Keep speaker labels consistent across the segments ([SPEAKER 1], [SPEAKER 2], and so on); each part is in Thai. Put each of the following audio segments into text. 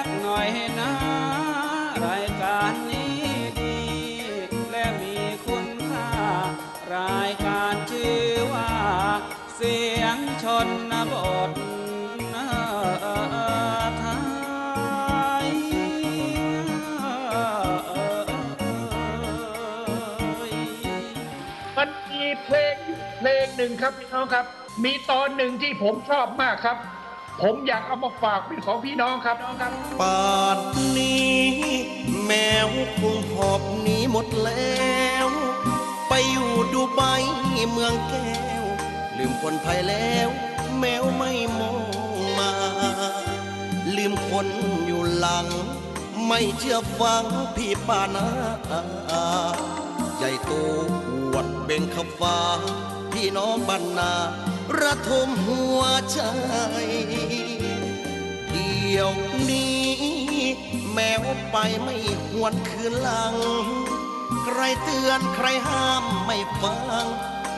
[SPEAKER 1] กหน่อยนะรายการนี้ดีและมีคุณค่ารายการชื่อว่าเสียงชนบทไทย
[SPEAKER 2] มันมีเพลงหนึ่งครับพี่น้องครับมีตอนหนึ่งที่ผมชอบมากครับผมอยากเอามาฝากเป็นของพี่น้องครับ
[SPEAKER 3] ป่านนี้แมวคงหอบหนีหมดแล้วไปอยู่ดูไบเมืองแก้วลืมคนไทยแล้วแมวไม่มองมาลืมคนอยู่หลังไม่เชื่อฟังพี่ป้านาใหญ่โตอวดเบ่งขฟ้าพี่น้องบ้านนาระทมหัวใจเดี๋ยวนี้แมวไปไม่หวนคืนหลังใครเตือนใครห้ามไม่ฟัง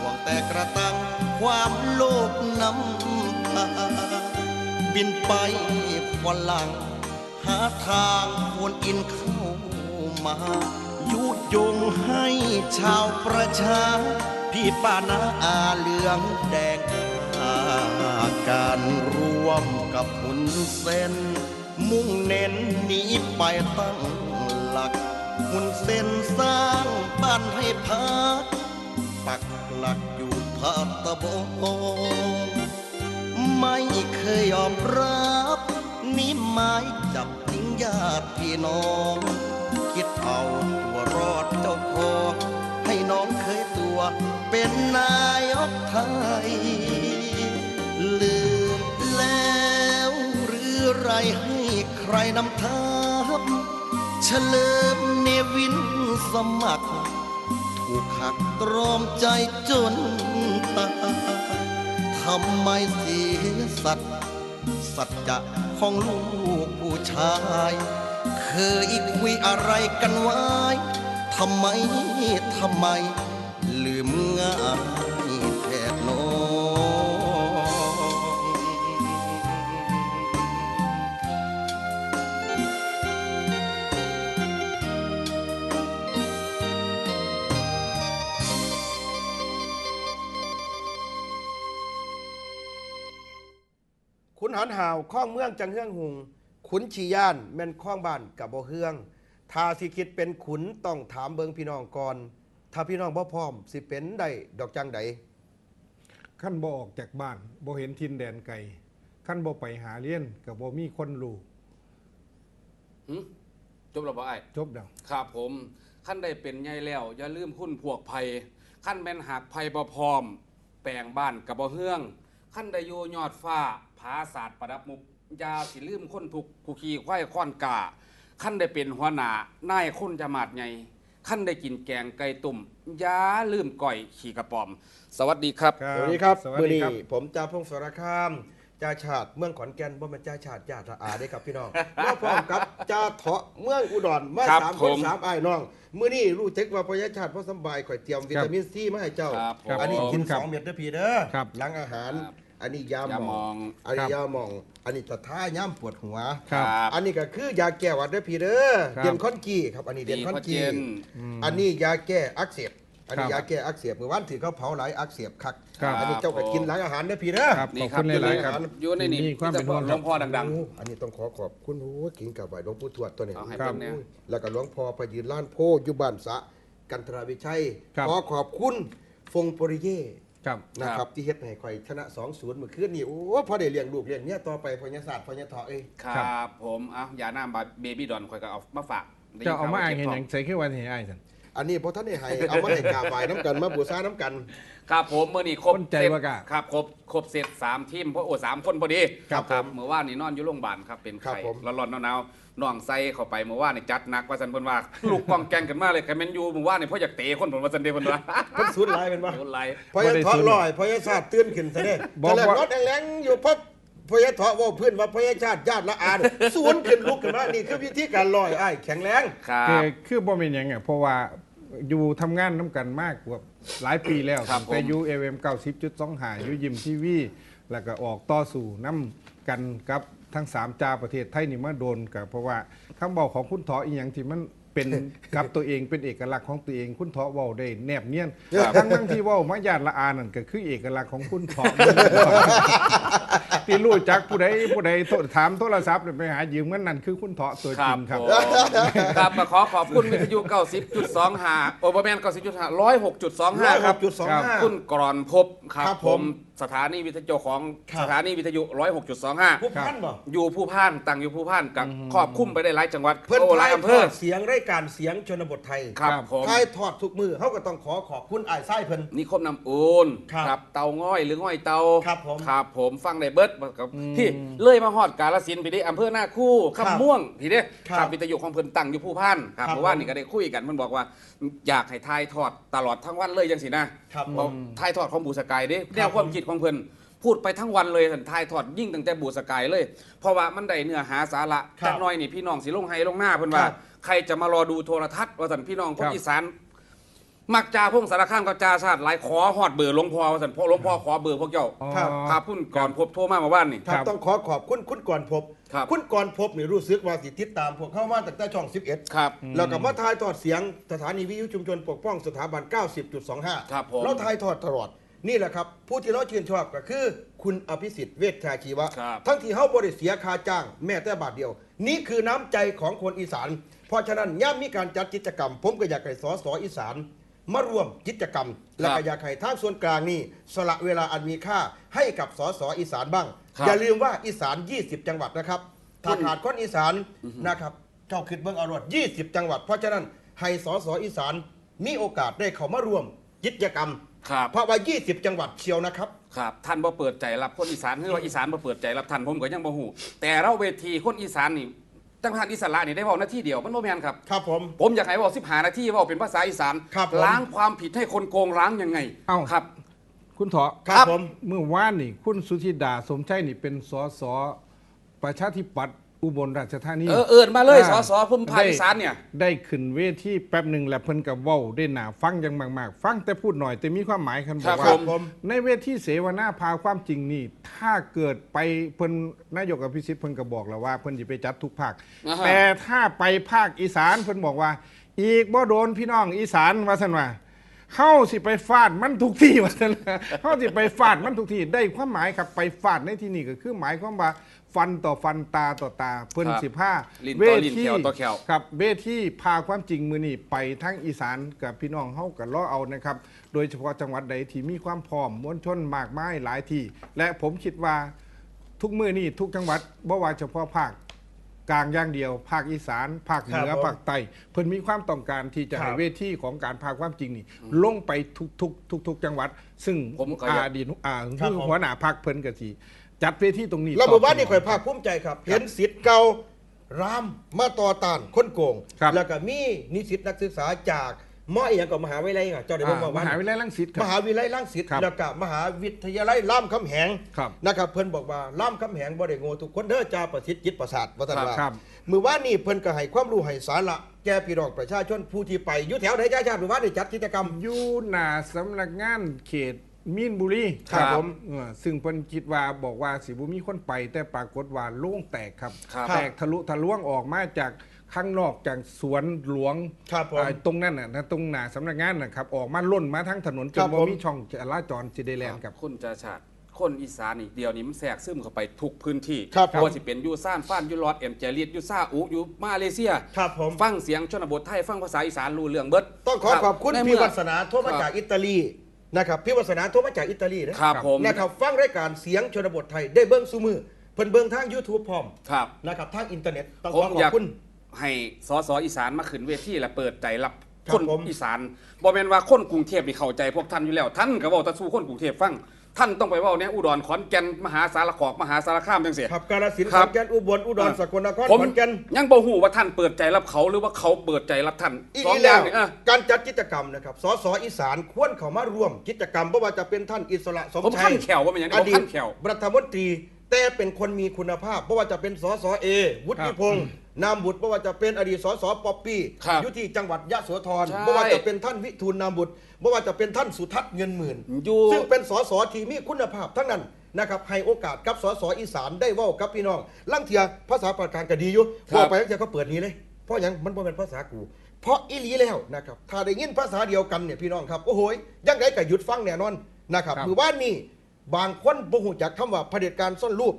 [SPEAKER 3] หวังแต่กระตังความโลภนำพาบินไปฝรั่งหาทางวนอินเข้ามายุยงให้ชาวประชาพี่ป้านาอาเหลืองแดงการร่วมกับหุ่นเส้นมุ่งเน้นหนีไปตั้งหลักหุ่นเส้นสร้างบ้านให้พักปักหลักอยู่พัตบงไม่เคยยอมรับนิหมายจับทิ้งญาติพี่น้องคิดเอาตัวรอดเจ้าของให้น้องเคยตัวเป็นนายกไทยลืมแล้วหรือไรให้ใครนำทัพเฉลิมเนวินสมัครถูกหักตรอมใจจนตายทำไมเสียสัจจะของลูกผู้ชายเคยคุยอะไรกันไว้ทำไมลืมง่ายแทบน้อง
[SPEAKER 4] ขุนหารห่าวข้องเมืองจังเฮืองหุงขุนชีย่านแม่นข้องบ้านกับบ่เฮืองถ้าสิคิดเป็นขุนต้องถามเบิงพี่น้องก่อนถ้าพี่น้องบ่พร้อมสิเป็นได้ดอกจังใด
[SPEAKER 5] ขั้นบ่ออกจากบ้านบ่เห็นทินแดนไกลขั้นบ่ไปหาเลี้ยนกับบ่มีคนรู้
[SPEAKER 1] จบแล้วบ่ไอ้
[SPEAKER 5] จบแล้ว
[SPEAKER 1] ครับผมขั้นได้เป็นใหญ่แล้วอย่าลืมคุณพวกภัยขั้นแม่นหักภัยบ่พร้อมแปลงบ้านกับบ่เฮืองขั้นได้อยู่ยอดฟ้าผาศาสตร์ประดับมุกยาสิลืมคนทุกผู้ขี่ควายค้อนกาขั้นได้เป็นหัวหน้านายคนจะมาดใหญ่ขั้นได้กินแกงไก่ตุ่มยาลืมก่อยขี่กระป๋อมสวัสดีครับ
[SPEAKER 4] สวัสดีครับมื้อนี้ผมจ่าพงศ์สรคามจ่าชาติเมืองขอนแก่นบ่แม่นจ่าชาติญาติอาได้ครับพี่น้องมาพร้อมกับจ่าเถาะเมืองอุดรมา3คน3อ้ายน้องมื้อนี้รู้จักว่าพญาชาติบ่สบายข่อยเตรียมวิตามินซีมาให้เจ้าอันนี้กิน2เม็ดเด้อพี่เด้อหลังอาหารอันนี้ยาหมองอันนี้ยาหมองอันนี้จะท่าย่ำปวดหัวอันนี้ก็คือยาแก้หวัดเด้อพี่เด้อเดียนคอนกีครับอันนี้เดียนคอนกีอันนี้ยาแก้อักเสบอันนี้ยาแก้อักเสบเมื่อวานถือเขาเผาหลายอักเสบคักอันนี้เจ้าก็กินหลังอาหารเด้อพี่เด้อ
[SPEAKER 5] นี่ครับหลายครับ
[SPEAKER 1] อยู่ในนี่
[SPEAKER 5] ความเป็นห่วง
[SPEAKER 1] หลวงพ่อดัง
[SPEAKER 4] ๆอันนี้ต้องขอบคุณโอ้กินกับไหวหลวงปู่ทวดตัวนี้แล้วก็หลวงพ่อไปยืนล้านโพอยู่บ้านสะกันทราวิชัยขอบคุณฟงปริเย่นะครับที่เฮ็ดให้ข่อยชนะ 2-0 เมื่อคืนนี่โอ้พอได้เลี้ยงลูกเลี้ยงเมียต่อไปพญาศาสตร์พญาเถาะ
[SPEAKER 1] ครับผมยาน้ำเบบี้ดอนข่อยก็เอามาฝาก
[SPEAKER 5] จะเอามาอ่านเห็นอย่างใส่ขึ้นวันเห็นอ้ายสัน
[SPEAKER 4] อันนี้พอท่านได้ให้เอามาให้กาฝ่ายน้ำกันมาบูชาน้ำกัน
[SPEAKER 1] ครับผมเมื่อนี้ครบ
[SPEAKER 5] เสร็จ
[SPEAKER 1] ครับครบเสร็จ3ทีมเพราะ3คนพอดีครับเมื่อวานนี่นอนอยู่โรงพยาบาลครับเป็นไข้ร้อนๆหนาวๆน้องใส่เข้าไปเมื่อวานนี่จัดหนักว่าซั่นเพิ่นว่าลูกกองแกงกันมาเลยใครแม่นอยู่เมื่อวานนี่เพราะอยากเตะคนผมว่าซั่นเด้เพิ่นว่า
[SPEAKER 4] เพิ่นสุดหลายเป็นบ่
[SPEAKER 1] สุดหลาย
[SPEAKER 4] พญาเถาะลอยพญาศาสตร์ตื่นขึ้นซะเด้แต่แล้วรถแรงๆอยู่ปั๊บพญาเถาะว่าพื้นว่าพญาชาติญาติละอาสวนขึ้นลุกขึ้นมานี่คือวิธีการลอยอ้ายแข็งแรง
[SPEAKER 5] คือบ่เป็นหยังเพราะว่าอยู่ทำงานน้ำกันมากกว่าหลายปีแล้วแต่อยู่ FM 90.25อยู่ยิมทีวีแล้วก็ออกต่อสู่น้ำกันกับ ทั้ง3จ่าประเทศไทยนี่มาโดนกับเพราะว่าคำบอกของคุณเถาะอีหยังที่มันเป็นกับตัวเองเป็นเอกลักษณ์ของตัวเองคุณเถาะเว้าได้แนบเนียนทั้งที่เว้ามาญาติละอานั่นก็คือเอกลักษณ์ของคุณเถาะที่รู้จักผู้ใดถามโทรศัพท์ไปหายืมเงินนั่นคือคุณเถาะตัวจริงครับ
[SPEAKER 1] ครับมาขอบคุณวิทยุ 90.25 โอเบอร์แมน 90.5 106.25 ครับ
[SPEAKER 4] 106.25
[SPEAKER 1] คุณกรอนพบครับ
[SPEAKER 4] ครับ
[SPEAKER 1] ผ
[SPEAKER 4] ผม ม
[SPEAKER 1] สถานีวิทยุของ
[SPEAKER 4] ครับ
[SPEAKER 1] สถานีวิทยุ 106.25
[SPEAKER 4] ผู้พันบ่
[SPEAKER 1] อยู่ผู้พานตั้งอยู่ผู้พานกับครอบคลุมไปได้หลายจังหวัด
[SPEAKER 4] เพิ่น
[SPEAKER 1] โอ้ห
[SPEAKER 4] ทา
[SPEAKER 1] ลาย
[SPEAKER 4] ย
[SPEAKER 1] อำ
[SPEAKER 4] ท
[SPEAKER 1] เภ
[SPEAKER 4] อ
[SPEAKER 1] อ
[SPEAKER 4] ดเสียงรายการเสียงชนบทไทย
[SPEAKER 1] ครับผม
[SPEAKER 4] ทายทอดทุกมือเขาก็ต้องขอบคุณอ้ายไส้เพิ่น
[SPEAKER 1] นิคมน้ำอูน
[SPEAKER 4] ครับ
[SPEAKER 1] เตาง่อยหรือง่อยเตา
[SPEAKER 4] ครับผม
[SPEAKER 1] ครับผมฟังได้เบิดกับพี่เลยมาฮอดกาฬสินธุ์พี่เด้อำเภอหน้าคู่
[SPEAKER 4] ครับ
[SPEAKER 1] คำม่วงพี่เด้
[SPEAKER 4] ครับ
[SPEAKER 1] วิทยุของเพิ่นตั้งอยู่ผู้พานครับ
[SPEAKER 4] ครับ
[SPEAKER 1] เมื่อวานนี่ก็ได้คุยกันมันบอกว่าอยากให้ทายทอดตลอดทั้งวันเลยจังสินะครับ บอกทายทอดของบูสกายเด้แนวความคิดของเพิ่นพูดไปทั้งวันเลยท่านทายทอดยิ่งตั้งแต่บูสกายเลย เพราะว่ามันได้เนื้อหาสาระ
[SPEAKER 4] ครับ
[SPEAKER 1] จักหน้อยนี่พี่น้องสิลงไห้ลงหน้าเพิ่นว่า
[SPEAKER 4] ครับ
[SPEAKER 1] ใครจะมารอดูโทรทัศน์ว่าท่านพี่น้องค
[SPEAKER 5] ครั
[SPEAKER 1] น
[SPEAKER 5] บ
[SPEAKER 1] อีสาน มักจาพงสารข้ามกับจาชาติหลายขอฮอดเบอร์หลวงพ่อว่าสันพ่อหลวงพ่อขอเบอร์พวกเจ้า
[SPEAKER 4] ครับ
[SPEAKER 1] ครับพุ่นก่อนพบโทรมาเมื่อวานนี่
[SPEAKER 4] ครับ
[SPEAKER 5] ครับ
[SPEAKER 4] ต้องขอบคุณคุณก่อนพบ
[SPEAKER 1] ครับ
[SPEAKER 4] คุณก่อนพบนี่รู้สึกว่าสิติดตามพวกเข้ามาตั้งแต่ช่อง 11
[SPEAKER 1] ครับ
[SPEAKER 4] แล้วก็มาทายทอดเสียงสถานีวิทยุชุมชนปกป้องสถาบัน 90.25
[SPEAKER 1] ครับผม
[SPEAKER 4] เราทายทอดตลอดนี่แหละครับ ผู้ที่เราชื่นชอบก็คือคุณอภิสิทธิ์เวชชาชีวะ
[SPEAKER 1] ครับ
[SPEAKER 4] ทั้งที่เฮาบ่ได้เสียค่าจ้าง แม้แต่บาทเดียว นี่คือน้ำใจของคนอีสาน เพราะฉะนั้นย่ามมีการจัดกิจกรรม ผมก็อยากให้สสอีสานมาร่วมกิจกรรม และก็อยากให้ทางส่วนกลางนี่สละเวลาอันมีค่าให้กับสสอีสานบ้าง
[SPEAKER 1] ครับ
[SPEAKER 4] อย่าลืมว่าอีสาน 20 จังหวัดนะครับถ้าขาดคนอีสานนะครับเจ้าคิดเบิ่งเอารวด20 จังหวัด เพราะฉะนั้นให้สสอีสานมีโอกาสได้เข้ามาร่วมกิจกรรม
[SPEAKER 1] ครับ
[SPEAKER 4] เพราะว่า 20 จังหวัดเชียวนะครับ
[SPEAKER 1] ครับท่านบ่เปิดใจรับคนอีสานหรือว่าอีสานบ่เปิดใจรับท่านผมก็ยังบ่ฮู้แต่เราเวทีคนอีสานนี่ตั้งท่านอิสระนี่ได้เว้านาทีเดียวมันบ่แม่นครับ
[SPEAKER 4] ครับผม
[SPEAKER 1] ผมอยากให้เว้า15นาทีเว้าเป็นภาษาอีสาน
[SPEAKER 4] ครับผม
[SPEAKER 1] ล้างความผิดให้คนโกงล้างยังไง
[SPEAKER 5] เอ้า
[SPEAKER 1] ครับ
[SPEAKER 5] คุณเถาะ
[SPEAKER 4] ครับผม
[SPEAKER 5] เมื่อวานนี่คุณสุธิดาสมชัยนี่เป็นสสประชาธิปัตย์อุบลราชธานี
[SPEAKER 1] เอิ้นมาเลยส
[SPEAKER 5] อ่า
[SPEAKER 1] สพุ่มภาคอีสานเนี่ย
[SPEAKER 5] ได้ขึ้นเวทีแป๊บหนึ่งแล้วเพิ่นกับเว้าได้หนาฟังอยังมากๆ ฟังแต่พูดหน่อยแต่มีความหมายคันบ
[SPEAKER 1] ครั
[SPEAKER 5] อก
[SPEAKER 1] บ
[SPEAKER 5] ว่า
[SPEAKER 4] ครับผม
[SPEAKER 5] ในเวทีเสวนาพาความจริงนี่ ถ้าเกิดไปเพิ่นนายกอภิสิทธิ์เพิ่นก็บอกแล้วว่าเพิ่นจะไปจัดทุกภาค
[SPEAKER 1] อ่าฮะ
[SPEAKER 5] แต่ถ้าไปภาคอีสานเพิ่นบอกว่า อีกบ่โดนพี่น้องอีสานว่าซั่นว่าเฮาสิไปฟาดมันทุกที่ว่าซั่นล่ะเฮาสิไปฟาดมันทุกที่ได้ความหมายครับไปฟาดในที่นี่ก็คือหมายความว่าฟันต่อฟันตาต่อตาเพิ่น
[SPEAKER 1] ครับ
[SPEAKER 5] สิผ้า
[SPEAKER 1] ลิ้น
[SPEAKER 5] เว
[SPEAKER 1] ต่อลิ้น
[SPEAKER 5] ที
[SPEAKER 1] แขวต่อแขว
[SPEAKER 5] ครับเวทีพาความจริงมือนี่ไปทั้งอีสานกับพี่น้องเฮากับล้อเอานะครับ โดยเฉพาะจังหวัดใดที่มีความพร้อมมวลชนมากมายหลายที่ และผมคิดว่าทุกมือนี่ทุกจังหวัดบ่ว่าเฉพาะภาคกลางอย่างเดียว ภาคอีสาน ภาคเหนือ
[SPEAKER 4] ครับผม
[SPEAKER 5] ภาคใต้เพิ่นมีความต้องการที่จะ
[SPEAKER 4] ครับ
[SPEAKER 5] ให้เวทีของการพาความจริงนี่ลงไปทุกจังหวัด ซึ่ง
[SPEAKER 1] ผมก็อยาก
[SPEAKER 5] อดีต
[SPEAKER 4] ครับ
[SPEAKER 5] คือ
[SPEAKER 4] ผม
[SPEAKER 5] หัวหน้าพรรคเพิ่นก็สิจัดเวทีตรงนี้
[SPEAKER 4] เราบอกว่า
[SPEAKER 5] ต่
[SPEAKER 4] นี่ข่อยภาคภูมิใจครับ เห็นสิทธิ์เก่ารามมาต่อต้านคนโกง
[SPEAKER 5] ครับ
[SPEAKER 4] แล้วก็มีนิสิตนักศึกษาจากมออีหยังกับมหาวิทยาลัยเจ้าได้บอก
[SPEAKER 5] ม
[SPEAKER 4] ว่า
[SPEAKER 5] หาวิทยาลัยรังสิตค
[SPEAKER 4] ม
[SPEAKER 5] รับ
[SPEAKER 4] หาวิทยาลัยรังสิต
[SPEAKER 5] ครับ
[SPEAKER 4] แล้วก็มหาวิทยาลัยรามคำแหง
[SPEAKER 5] ครับ
[SPEAKER 4] นะครับเพิ่นบอกว่าล่ามคำแหงบ่ได้โง่ทุกคนเด้อจ้าประสิทธิ์จิตประสาทว่าท่านว่า
[SPEAKER 5] ครับ
[SPEAKER 4] มื้อวานนี้เพิ่นก็ให้ความรู้ให้สาระแก่พี่น้องประชาชนผู้ที่ไปอยู่แถวไหนจ้าชาติมื้อวานได้จัดกิจกรรม
[SPEAKER 5] อยู่หน้าสำนักงานเขตมีนบุรี
[SPEAKER 4] ครับผม
[SPEAKER 5] ซึ่งเพิ่นคิดว่าบอกว่าสิบุมีคนไป แต่ปรากฏว่าโล่งแตกครับ
[SPEAKER 1] ครับ
[SPEAKER 5] แตกทะลุทะลวงออกมาจากข้างนอกจากสวนหลวง
[SPEAKER 4] ครับผม
[SPEAKER 5] ตรงนั้นน่ะนะตรงหน้าสำนักงานนะครับออกมาล้นมาทั้งถนนจ
[SPEAKER 4] ครั
[SPEAKER 5] น
[SPEAKER 4] บ
[SPEAKER 5] บ่
[SPEAKER 4] ผม
[SPEAKER 5] มีช่องจราจรสิได้แล่นครับ
[SPEAKER 1] คนจ่าชาติคนอีสานนี่เดียวนี้มันแทรกซึมเข้าไปทุกพื้นที่
[SPEAKER 4] ครับ
[SPEAKER 1] ว่าสิเป็นยูซ่านฟ้านยูรอดเอ็มเจริตยูซ่าอุยูมาเลเซีย
[SPEAKER 4] ครับผม
[SPEAKER 1] ฟังเสียงชนบทไทยฟังภาษาอีสานรู้เรื่องเบิด
[SPEAKER 4] ต้องขอขอบคุณ
[SPEAKER 1] ใน
[SPEAKER 4] พี่
[SPEAKER 1] เมื่อ
[SPEAKER 4] วัฒนาโทรมาจากอิตาลีนะครับพี่วัฒนาโทรมาจากอิตาลีนะครับ
[SPEAKER 1] ผม
[SPEAKER 4] นะครับฟังรายการเสียงชนบทไทยได้เบิ่งซุมือเพิ่นเบิ่งทาง YouTube พร้อม
[SPEAKER 1] ครับ
[SPEAKER 4] นะครับทางอินเทอร์เน็ตต้อง
[SPEAKER 1] ผ
[SPEAKER 4] ข
[SPEAKER 1] ม
[SPEAKER 4] อข
[SPEAKER 1] อ
[SPEAKER 4] อย
[SPEAKER 1] าก
[SPEAKER 4] บคุณ
[SPEAKER 1] ให้สสอีสานมาขึ้นเวทีและเปิดใจรับ
[SPEAKER 4] ครับ
[SPEAKER 1] คน
[SPEAKER 4] ผม
[SPEAKER 1] อีสานบ่แม่นว่าคนกรุงเทพนี่เข้าใจพวกท่านอยู่แล้ว ท่านก็เว้าแตะสู่คนกรุงเทพฟังท่านต้องไปเว้าเนี่ยอุดรขอนแก่นมหาสารคามมหาสารคามจังซี่
[SPEAKER 4] ครับกาฬสินธุ์
[SPEAKER 1] ค
[SPEAKER 4] ข
[SPEAKER 1] รั
[SPEAKER 4] อบ นแก่นอุบลอุดรสกลนคร
[SPEAKER 1] ผม
[SPEAKER 4] ขอนแก่น
[SPEAKER 1] ยังบ่ฮู้ว่าท่านเปิดใจรับเขาหรือว่าเขาเปิดใจรับท่าน
[SPEAKER 4] อี
[SPEAKER 1] สอง
[SPEAKER 4] นี้
[SPEAKER 1] อ
[SPEAKER 4] แล้
[SPEAKER 1] ย่าง
[SPEAKER 4] ว
[SPEAKER 1] นี่
[SPEAKER 4] การจัดกิจกรรมนะครับสสอีสานควรเข้ามาร่วมกิจกรรมเพราะว่าจะเป็นท่านอิสระสม
[SPEAKER 1] ผม
[SPEAKER 4] ชั
[SPEAKER 1] ขั้
[SPEAKER 4] ย
[SPEAKER 1] นแขวว่ามันอย่างนี้
[SPEAKER 4] อ
[SPEAKER 1] ผม
[SPEAKER 4] ดีต
[SPEAKER 1] ขั้นแขว
[SPEAKER 4] รัฐมนตรีแต่เป็นคนมีคุณภาพเพราะว่าจะเป็นสสเอวุฒิพงศ์ นามบุตรไม่ว่าจะเป็นอดีตสสป๊อปปี้
[SPEAKER 1] ครับ
[SPEAKER 4] อยู่ที่จังหวัดยะโสธร
[SPEAKER 1] ใช่
[SPEAKER 4] ไม่ว่าจะเป็นท่านวิทูลนามบุตรไม่ว่าจะเป็นท่านสุทัศน์เงินหมื่น
[SPEAKER 1] อยู่
[SPEAKER 4] ซึ่งเป็นสสที่มีคุณภาพทั้งนั้นนะครับให้โอกาสกับสสอีสานได้เว้ากับพี่น้องลังเทียภาษาปากกลางก็ดีอยู่บอกไปลังเทียเขาเปิดนี้เลยเพราะหยังมันบ่เป็นภาษากูเพราะอีหลีแล้วนะครับถ้าได้ยินภาษาเดียวกันเนี่ยพี่น้องครับโอ้โหยังไงก็หยุดฟังแน่นอนนะครับมือว่านนี่บางคนบ่ฮู้จักคำว่าเผด็จการซ่อนรูป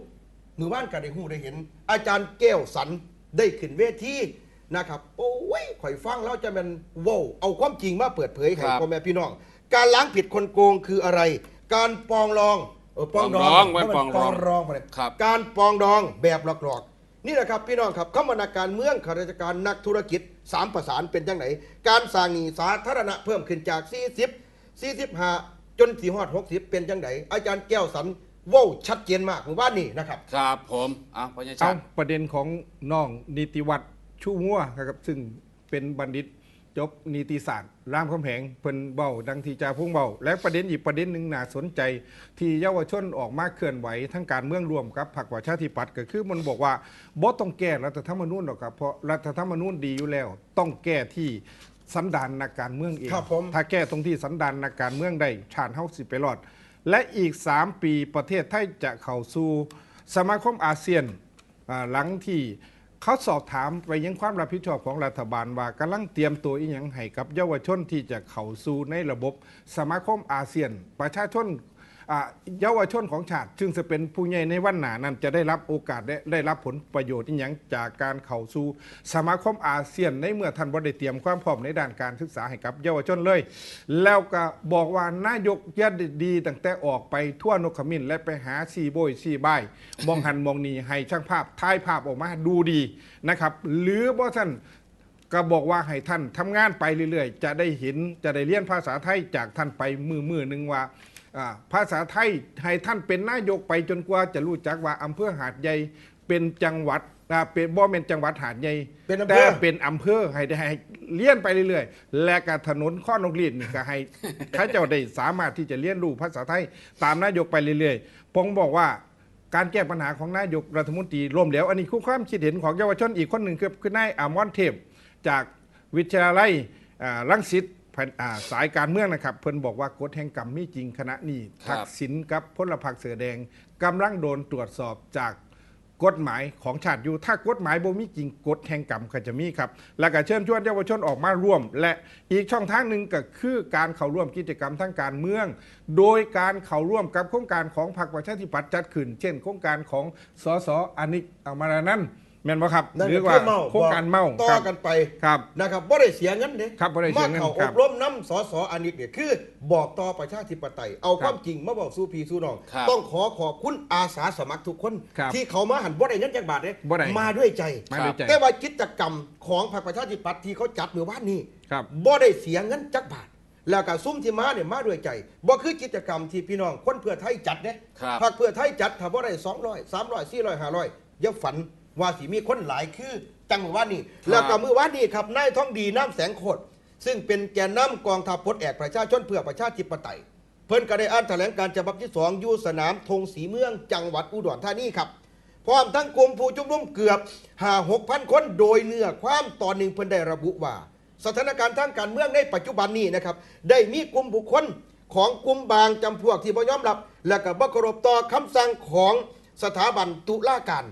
[SPEAKER 4] มือว่านก็ได้ฮู้ได้เห็น อาจารย์แก้วสันได้ขึ้นเวทีนะครับโอ้ยข่อยฟังแล้วจะเป็นโว้เอาความจริงมาเปิดเผยให้พ่อแม่พี่น้องการล้างผิดคนโกงคืออะไร การปองรองปองดอง
[SPEAKER 1] ไว้ปองรอง
[SPEAKER 4] ไปเลย
[SPEAKER 1] ครับ
[SPEAKER 4] การปองดองแบบหลอกๆนี่แหละครับพี่น้องครับคมนาการเมืองข้าราชการนักธุรกิจ3ประสานเป็นจังไหนการสร้างหนี้สาธารณะเพิ่มขึ้นจาก45จนถึง60เป็นจังไหนอาจารย์แก้วสันเว้าชัดเจนมากหมู่บ้านนี่นะครับ
[SPEAKER 1] ครับผมพญา
[SPEAKER 5] เอา
[SPEAKER 1] ชัด
[SPEAKER 5] ประเด็นของน้องนิติวัฒน์ชูงัวครับซึ่งเป็นบัณฑิตจบนิติศาสตร์รามคำแหงเพิ่นเบาดังที่จาพุ่งเบาและประเด็นอีกประเด็นหนึ่งน่าสนใจ ที่เยาวชนออกมาเคลื่อนไหวทั้งการเมืองรวมกับพรรคประชาธิปัตย์ก็คือมันบอกว่าบ่ต้องแก้รัฐธรรมนูญหรอกครับเพราะรัฐธรรมนูญดีอยู่แล้ว ต้องแก้ที่สันดานนักการเมืองเอง
[SPEAKER 4] ครับผม
[SPEAKER 5] ถ้าแก้ตรงที่สันดานนักการเมืองได้ชาติเฮาสิไปรอด และอีก 3 ปีประเทศไทยจะเข้าสู่สมาคมอาเซียนหลังที่เขาสอบถามไปยังความรับผิดชอบของรัฐบาลว่ากำลังเตรียมตัวอีหยังให้กับเยาวชนที่จะเข้าสู่ในระบบสมาคมอาเซียน ประชาชนเยาวชนของชาติซึ่งจะเป็นผู้ใหญ่ในวันหน้านั้นจะได้รับโอกาสได้รับผลประโยชน์อีหยังจากการเข้าสู่สมาคมอาเซียนในเมื่อท่านบ่ได้เตรียมความพร้อมในด้านการศึกษาให้กับเยาวชนเลย แล้วก็บอกว่านายกยัดดีตั้งแต่ออกไปทั่วนกขมิ้นและไปหาซีโบยซีบายมองหันมองนีให้ช่างภาพถ่ายภาพออกมาดูดีนะครับหรือบ่ท่านก็บอกว่าให้ท่านทำงานไปเรื่อยๆจะได้เห็นจะได้เรียนภาษาไทยจากท่านไปมือหนึ่งว่าภาษาไทยให้ท่านเป็นนายกไปจนกว่าจะรู้จักว่าอำเภอหาดใหญ่เป็นจังหวัดเป็นบ่เป็นจังหวัดหาดใหญ่
[SPEAKER 4] เป็นอำเภอ
[SPEAKER 5] แต่เป็นอำเภอให้ได้ให้เลี้ยนไปเรื่อยๆ และการถนนข้อนกรีดนี่ก็ให้ ข้าเจ้าได้สามารถที่จะเรียนรู้ภาษาไทยตามนายกไปเรื่อยๆผมบอกว่าการแก้ปัญหาของนายกรัฐมนตรีร่วมแล้ว อันนี้คือความคิดเห็นของเยาวชนอีกคนหนึ่งคือนายอมรเทพจากวิทยาลัยรังสิตสายการเมืองนะครับเพิ่นบอกว่ากฎแห่งกรรมมีจริงขณะนี้
[SPEAKER 1] ครับ
[SPEAKER 5] ทักษิณกับพลพรรคเสือแดงกำลังโดนตรวจสอบจากกฎหมายของชาติอยู่ถ้ากฎหมายบ่มีจริงกฎแห่งกรรมก็จะมีครับและก็เชิญชวนเยาวชนออกมาร่วม และอีกช่องทางหนึ่งก็คือการเข้าร่วมกิจกรรมทางการเมือง โดยการเข้าร่วมกับโครงการของพรรคประชาธิปัตย์จัดขึ้น เช่นโครงการของสสอนิกอมรานันท์แม่นบ่ครับ
[SPEAKER 4] นั่น
[SPEAKER 5] หรือ
[SPEAKER 4] ก็
[SPEAKER 5] ว่า
[SPEAKER 4] คือเมา
[SPEAKER 5] โครงการเมา
[SPEAKER 4] ต่อ
[SPEAKER 5] ครับ
[SPEAKER 4] กันไป
[SPEAKER 5] ครับ
[SPEAKER 4] นะครับบ่ได้เสียเงินเด้
[SPEAKER 5] ครับบ่ได้เสียเงิน
[SPEAKER 4] มาเข้า
[SPEAKER 5] ค
[SPEAKER 4] อ
[SPEAKER 5] รับ
[SPEAKER 4] บรมน้ำสสอานิตเนี่ยคือบอกต่อประชาธิปไตยเอาความจริงมาบอกสู่พี่สู่น้อง
[SPEAKER 1] ครับ
[SPEAKER 4] ต้องขอบคุณอาสาสมัครทุกคน
[SPEAKER 5] ครับ
[SPEAKER 4] ที่เขามาหันบ่ได้เงินจักบาทเด้
[SPEAKER 5] บ่ได้
[SPEAKER 4] มาด้วยใจ
[SPEAKER 5] มาด้วยใจ
[SPEAKER 4] แต่ว่ากิจกรรมของพรรคประชาธิปัตย์ที่เขาจัดเมื่อวานนี้
[SPEAKER 5] ครับ
[SPEAKER 4] บ่ได้เสียเงินจักบาท แล้วก็ซุ่มที่มาเนี่ยมาด้วยใจบ่คือกิจกรรมที่พี่น้องคนเพื่อไทยจัดเด้
[SPEAKER 1] ครับ
[SPEAKER 4] พรรคเพื่อไทยจัดถ้าบ่ได้200 300 400 500อย่าฝันว่าสิมีคนหลายคือจังเมื่อวานนี้ แล้วก็เมื่อวานนี้ครับนายทองดีน้ำแสงโคตรซึ่งเป็นแกนนำกองทัพปลดแอกประชาชนเพื่อประชาธิปไตย เพิ่นก็ได้อ่านแถลงการฉบับที่2อยู่สนามธงสีเมืองจังหวัดอุดรธานีครับพร้อมทั้งกลุ่มผู้ชุมนุมเกือบ5-6,000 คนโดยเนื้อความตอนหนึ่งเพิ่นได้ระบุว่า สถานการณ์ทางการเมืองในปัจจุบันนี้นะครับได้มีกลุ่มบุคคลของกลุ่มบางจำพวกที่บ่ยอมรับ และก็บ่เคารพต่อคำสั่งของสถาบันตุลาการ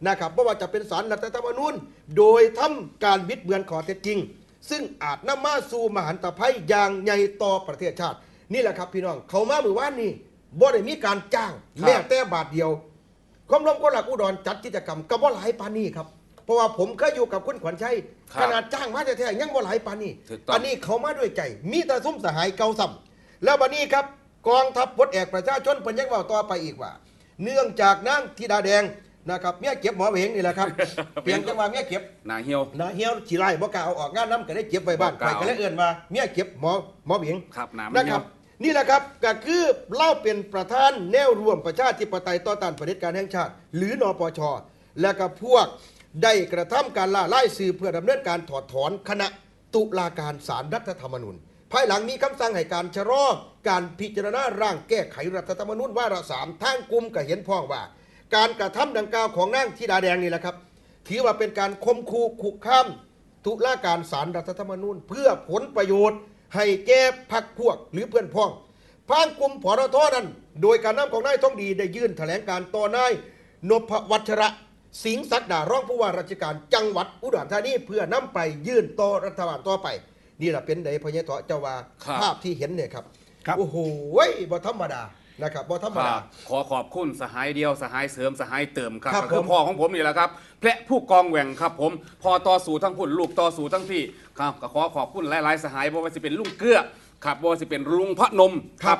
[SPEAKER 4] นะครับบ่ว่าจะเป็นศาลรัฐธรรมนูญโดยทำการบิดเบือนข้อเท็จจริง ซึ่งอาจนำมาสู่มหันตภัยอย่างใหญ่ต่อประเทศชาติ นี่แหละครับพี่น้องเขามาเมื่อวานนี้บ่ได้มีการจ้าง
[SPEAKER 1] ครับ
[SPEAKER 4] แม้แต่บาทเดียวความรวมคนหลักอุดรจัดกิจกรรมก็บ่หลายปานนี้ครับเพราะว่าผมเคยอยู่กับคุณขวัญชัย
[SPEAKER 1] ครับ
[SPEAKER 4] ขนาดจ้างมาแท้ๆยังบ่หลายปานนี้
[SPEAKER 1] ถูกต้อง
[SPEAKER 4] อันนี้เขามาด้วยใจ มีแต่ซุ้มสหายเก่าซ้ำแล้วบัดนี้ครับกองทัพปลดแอกประชาชนเพิ่นยังเว้าต่อไปอีกว่า เนื่องจากนางธิดาแดงนะครับเมียเก็บหมอเหวงนี่แหละครับ เพียงจังว่าเมียเก็บ
[SPEAKER 1] หนาเหี่ยว
[SPEAKER 4] นาเฮียวขี้ไล่บ่กล้าเอาออกงานน้ำก็ได้เก็บไว้บ้าน
[SPEAKER 1] บ่ก
[SPEAKER 4] ไป
[SPEAKER 1] ล้า
[SPEAKER 4] ก็เลยเอื้อนว่าเมียเก็บหมอเหวง
[SPEAKER 1] ครับหนามัน
[SPEAKER 4] นะ
[SPEAKER 1] เหี่
[SPEAKER 4] ค
[SPEAKER 1] ย
[SPEAKER 4] รั
[SPEAKER 1] ว
[SPEAKER 4] บนี่แหละครับก็คือเล่าเป็นประธานแนวร่วมประชาธิปไตยต่อต้านเผด็จการแห่งชาติ หรือนปช และก็พวกได้กระทำการล่าไล่สื่อเพื่อดำเนินการถอดถอนคณะตุลาการศาลรัฐธรรมนูญภายหลังมีคำสั่งให้การชะลอการพิจารณาร่างแก้ไขรัฐธรรมนูญวาระ3ทางกลุ่มก็เห็นพ้องว่า การกระทำดังกล่าวของนางธิดาแดงนี่แหละครับ ถือว่าเป็นการข่มขู่คุกคามตุลาการศาลรัฐธรรมนูญเพื่อผลประโยชน์ให้แก่พรรคพวกหรือเพื่อนพ้องทางกลุ่มพรทนั้นโดยการนำของนายทองดีได้ยื่นแถลงการต่อนายนพวัชระสิงห์ศักดารองผู้ว่าราชการจังหวัดอุดรธานีเพื่อนำไปยื่นต่อรัฐบาลต่อไปนี่แหละเป็นไดพญาเถาะเจ้าว่าภาพที่เห็นเนี่ยครับโอ้โหบ่ธรรมดานะครับบ่ธรรมดา
[SPEAKER 1] ขอขอบคุณสหายเดียวสหายเสริมสหายเติมครับ
[SPEAKER 4] ครับ
[SPEAKER 1] ก็คือพ่อของผมนี่แหละครับและผู้กองแหว่งครับผมพอต่อสู่ทั้งพุ่นลูกต่อสู่ทั้งพี่ครับก็ขอขอบคุณหลายๆสหายบ่ว่าสิเป็นลุงเกื้อครับบ่ว่าสิเป็นลุงพระนม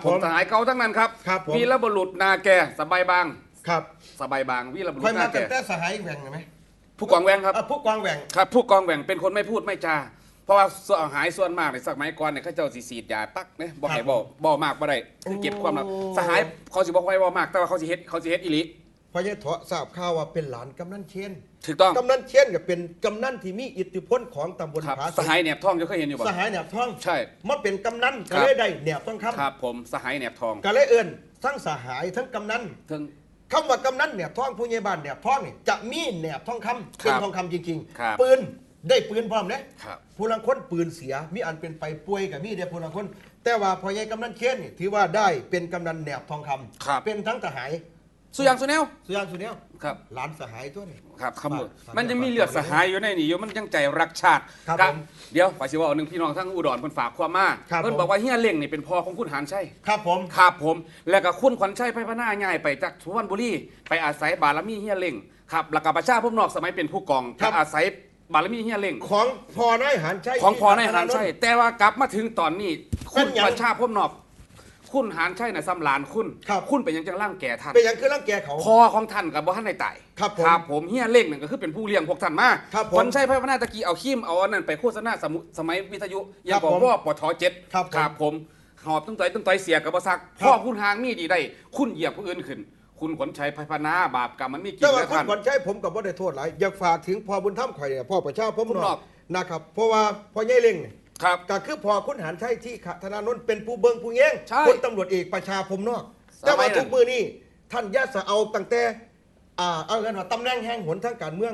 [SPEAKER 1] ผมสหายเก่าทั้งนั้นครับวีรบุรุษนาแกสบายบาง
[SPEAKER 4] ครับ
[SPEAKER 1] สบายบางวีรบุรุษ
[SPEAKER 4] ค่อยมา
[SPEAKER 1] นาแก
[SPEAKER 4] แต่สหายแหว่งไหม
[SPEAKER 1] ผู้กองแหว่งครับ
[SPEAKER 4] ผู้กองแหว่ง
[SPEAKER 1] ครับผู้กองแหว่งเป็นคนไม่พูดไม่จาเพราะว่าสหายส่วนมากในสมัยก่อนเนี่ยเขาเจ้าสียาปักเนี่ยบ่ให้บ่มากบ่ได้เก็บความลับสหายเขาสิบอกไว้บ่มากแต่ว่าเขาสิเฮ็ดอีหลี
[SPEAKER 4] พญาเถาะทราบข่าวว่าเป็นหลานกำนันเชียน
[SPEAKER 1] ถูกต้อง
[SPEAKER 4] กำนันเชียนก็เป็นกำนันที่มีอิทธิพลของตำบลผา
[SPEAKER 1] สหายแหนบทองจะเคยเห็นอยู่บ่
[SPEAKER 4] สหายแหนบทอง
[SPEAKER 1] ใช่
[SPEAKER 4] มันเป็นกำนันก็เลยได้แหนบทองคำ
[SPEAKER 1] ครับผมสหายแหนบทอง
[SPEAKER 4] ก็เลยเอิ้นทั้งสหายทั้งกำนัน
[SPEAKER 1] ทั้ง
[SPEAKER 4] คำว่ากำนันแหนบทองผู้ใหญ่บ้านแหนบทองนี่จะมีแหนบทองคำเป็นทองคำจริงๆปืนได้ปืนพร้อมเนี่ยผู้ลังคนปืนเสียมีอันเป็นไปป่วยกับมีเดียผู้ลังคนแต่ว่าพอใหญ่กำนันเชียนนี่ถือว่าได้เป็นกำนันแหนบทองคำเป็นทั้งสหาย
[SPEAKER 1] สุยังสุแนว
[SPEAKER 4] ครับหลานสหายตัวนี้
[SPEAKER 1] ครับคำมันจะมีเลือดสหายอยู่ในนี่อยู่มันยังใจรักชาติครับเดี๋ยวฝ่ายชิวาหนึ่งพี่น้องทั้งอุดรเพิ่นฝากความมาเพิ่นบอกว่าเฮียเล่งนี่เป็นพ่อของคุณหานชัย
[SPEAKER 4] ครับ
[SPEAKER 1] ผมแล้วก็คุณขวัญชัยไปพนาง่ายไปจากสุวรรณบุรีไปอาศัยบารมีเฮียเล่งครับแล้วก็ประชาพมนอกสมัยเป็นผู้กองอาศัยบารมีเฮียเล่ง
[SPEAKER 4] ของพ่อนายหานชัย
[SPEAKER 1] ของพ่อนายหานชัยแต่ว่ากลับมาถึงตอนนี้คุณประชาพมนอกคุณหานชัยน่ะซ้ำหลานคุณเป็นยังจังร่างแก่ท่าน
[SPEAKER 4] เป็นยังคือร่างแก่เขา
[SPEAKER 1] พ่อของท่านกับบ่ท่านในตายครับผมเฮียเล่งนั่นก็คือเป็นผู้เลี้ยงพวกท่านมาคนใช้พระพนาตะกี้เอาขี้มเอาอันนั้นไปโฆษณาสมัยวิทยุยังบอกว่าปท7ครับผมหอบตั้งต่อยเสียกับบ่ซักพ่อคุณหางมีดีได้คุณเหยียบผู้อื่นขึ้นคุณขนชัยพนาบาปกรรมมันมีกิน
[SPEAKER 4] แล้วท่านคุณขนชัยผมกับบ่ได้โทษหลายอยากฝากถึงพ่อบุญธรรมข่อยเนี่ยพ่อประชาพมนอกนะครับเพราะว่าพ่อใหญ่เล่ง
[SPEAKER 1] ครับ
[SPEAKER 4] ก็คือพอคุณหานชัยที่ธนานนท์เป็นผู้เบิงผู้แย้งคนตำรวจเอกประชาพมนอกแต่ว่าทุกมือนี้ท่านย่าสะเอาตั้งแต่เอาเงินว่าตำแหน่งแห่งหนทางการเมือง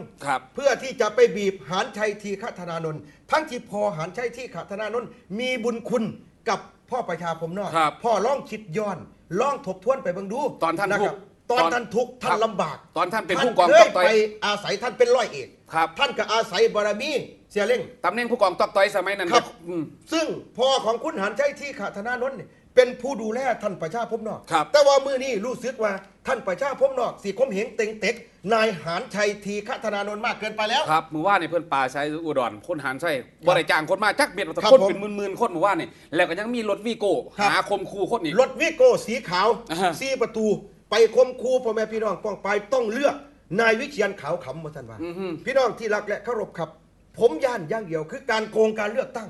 [SPEAKER 4] เพื่อที่จะไปบีบหานชัยทีฆธนานนท์ทั้งที่พอหานชัยที่ฆธนานนท์มีบุญคุณกับพ่อประชาพมนอกพ่อล่องคิดย้อนล่องทบทวนไปเบิ่งดู
[SPEAKER 1] ตอนท่านทุก
[SPEAKER 4] ท่านลำบาก
[SPEAKER 1] ตอนท่านเป็นผู้กอง
[SPEAKER 4] ตอกต่อยไปอาศัยท่านเป็นร้อยเอกท่านก็อาศัยบารมีเสียเล่ง
[SPEAKER 1] ตำแหน่งผู้กองตอกต่อยสมัยนั้น
[SPEAKER 4] ครับซึ่งพ่อของคุณหานชัยที่ฆธนานนท์เป็นผู้ดูแลท่านประชาพมนอกแต่ว่ามือนี้รู้สึกว่าท่านประชาพมนอกสีคมเหงเต็งเต็กนายหานชัยทีฆธนานนท์มากเกินไปแล้ว
[SPEAKER 1] ครับมือว่าในเพื่อนป่าใช้อุดรคนหานชัยบริจางคนมาจักเบียดคนเป็นหมื่นคนมือว่านี่แล้วก็ยังมีรถวีโก้หาคมคูคนนี้
[SPEAKER 4] รถวีโก้สีขาว4 ประตูไปคมคูพ่อแม่พี่น้องป้องไปต้องเลือกนายวิเชียรขาวขำมาท่านว่าพี่น้องที่รักและเคารพครับผมย่านอย่างเดียวคือการโกงการเลือกตั้ง